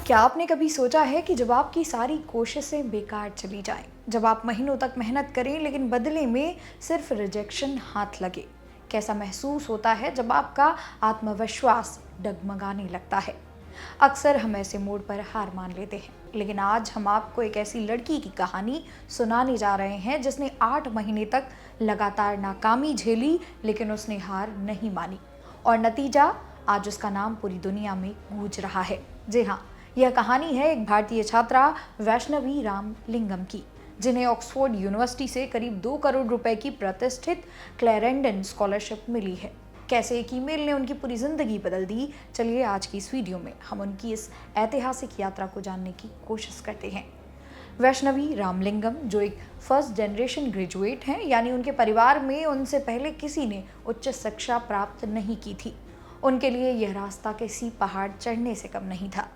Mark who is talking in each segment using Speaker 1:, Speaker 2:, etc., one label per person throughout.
Speaker 1: क्या आपने कभी सोचा है कि जब आपकी सारी कोशिशें बेकार चली जाएं, जब आप महीनों तक मेहनत करें लेकिन बदले में सिर्फ रिजेक्शन हाथ लगे, कैसा महसूस होता है जब आपका आत्मविश्वास डगमगाने लगता है। अक्सर हम ऐसे मोड़ पर हार मान लेते हैं, लेकिन आज हम आपको एक ऐसी लड़की की कहानी सुनाने जा रहे हैं जिसने 8 महीने तक लगातार नाकामी झेली, लेकिन उसने हार नहीं मानी और नतीजा आज उसका नाम पूरी दुनिया में गूंज रहा है। जी हाँ, यह कहानी है एक भारतीय छात्रा वैष्णवी रामलिंगम की, जिन्हें ऑक्सफोर्ड यूनिवर्सिटी से करीब 2 करोड़ रुपए की प्रतिष्ठित क्लैरेंडन स्कॉलरशिप मिली है। कैसे एक ईमेल ने उनकी पूरी जिंदगी बदल दी, चलिए आज की इस वीडियो में हम उनकी इस ऐतिहासिक यात्रा को जानने की कोशिश करते हैं। वैष्णवी रामलिंगम, जो एक फर्स्ट जनरेशन ग्रेजुएट हैं, यानी उनके परिवार में उनसे पहले किसी ने उच्च शिक्षा प्राप्त नहीं की थी। उनके लिए यह रास्ता किसी पहाड़ चढ़ने से कम नहीं था।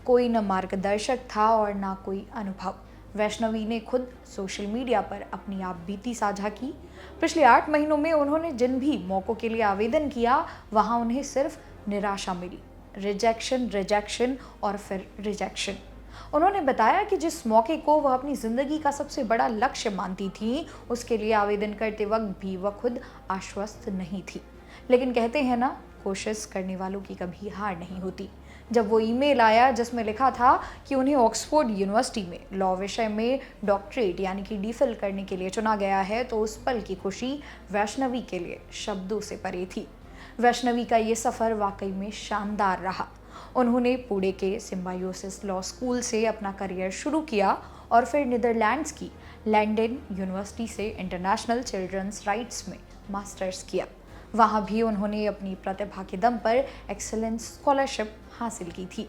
Speaker 1: कोई न मार्गदर्शक था और ना कोई अनुभव। वैष्णवी ने खुद सोशल मीडिया पर अपनी आप बीती साझा की। पिछले 8 महीनों में उन्होंने जिन भी मौक़ों के लिए आवेदन किया, वहां उन्हें सिर्फ निराशा मिली। रिजेक्शन, रिजेक्शन और फिर रिजेक्शन। उन्होंने बताया कि जिस मौके को वह अपनी ज़िंदगी का सबसे बड़ा लक्ष्य मानती थी, उसके लिए आवेदन करते वक्त भी वह खुद आश्वस्त नहीं थी। लेकिन कहते हैं ना, कोशिश करने वालों की कभी हार नहीं होती। जब वो ईमेल आया जिसमें लिखा था कि उन्हें ऑक्सफोर्ड यूनिवर्सिटी में लॉ विषय में डॉक्टरेट यानी कि डीफिल करने के लिए चुना गया है, तो उस पल की खुशी वैष्णवी के लिए शब्दों से परे थी। वैष्णवी का ये सफ़र वाकई में शानदार रहा। उन्होंने पुणे के सिम्बायोसिस लॉ स्कूल से अपना करियर शुरू किया और फिर नीदरलैंड्स की लंदन यूनिवर्सिटी से इंटरनेशनल चिल्ड्रंस राइट्स में मास्टर्स किया। वहाँ भी उन्होंने अपनी प्रतिभा के दम पर एक्सीलेंस स्कॉलरशिप हासिल की थी।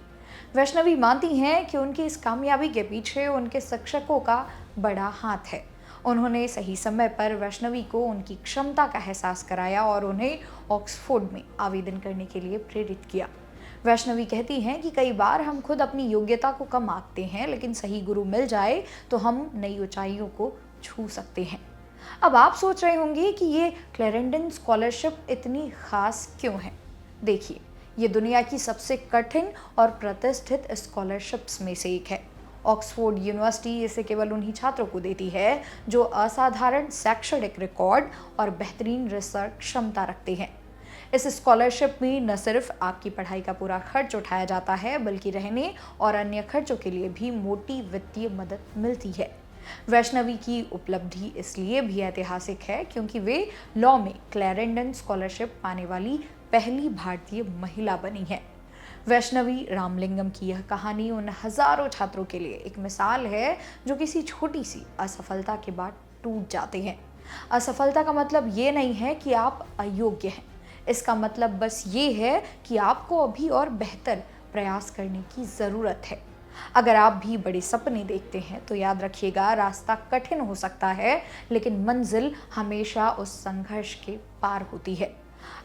Speaker 1: वैष्णवी मानती हैं कि उनकी इस कामयाबी के पीछे उनके शिक्षकों का बड़ा हाथ है। उन्होंने सही समय पर वैष्णवी को उनकी क्षमता का एहसास कराया और उन्हें ऑक्सफोर्ड में आवेदन करने के लिए प्रेरित किया। वैष्णवी कहती हैं कि कई बार हम खुद अपनी योग्यता को कम आंकते हैं, लेकिन सही गुरु मिल जाए तो हम नई ऊंचाइयों को छू सकते हैं। अब आप सोच रहे होंगे कि ये क्लैरेंडन स्कॉलरशिप इतनी खास क्यों है। देखिए, ये दुनिया की सबसे कठिन और प्रतिष्ठित स्कॉलरशिप्स में से एक है। ऑक्सफोर्ड यूनिवर्सिटी इसे केवल उन्हीं छात्रों को देती है जो असाधारण शैक्षणिक रिकॉर्ड और बेहतरीन रिसर्च क्षमता रखते हैं। इस स्कॉलरशिप में न सिर्फ आपकी पढ़ाई का पूरा खर्च उठाया जाता है, बल्कि रहने और अन्य खर्चों के लिए भी मोटी वित्तीय मदद मिलती है। वैष्णवी की उपलब्धि इसलिए भी ऐतिहासिक है क्योंकि वे लॉ में क्लैरेंडन स्कॉलरशिप पाने वाली पहली भारतीय महिला बनी है। वैष्णवी रामलिंगम की यह कहानी उन हजारों छात्रों के लिए एक मिसाल है जो किसी छोटी सी असफलता के बाद टूट जाते हैं। असफलता का मतलब ये नहीं है कि आप अयोग्य हैं। इसका मतलब बस ये है कि आपको अभी और बेहतर प्रयास करने की ज़रूरत है। अगर आप भी बड़े सपने देखते हैं तो याद रखिएगा, रास्ता कठिन हो सकता है, लेकिन मंजिल हमेशा उस संघर्ष के पार होती है।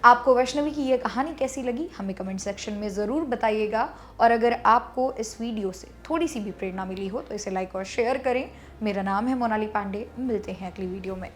Speaker 1: आपको वैष्णवी की ये कहानी कैसी लगी, हमें कमेंट सेक्शन में ज़रूर बताइएगा। और अगर आपको इस वीडियो से थोड़ी सी भी प्रेरणा मिली हो तो इसे लाइक और शेयर करें। मेरा नाम है मोनाली पांडे। मिलते हैं अगली वीडियो में।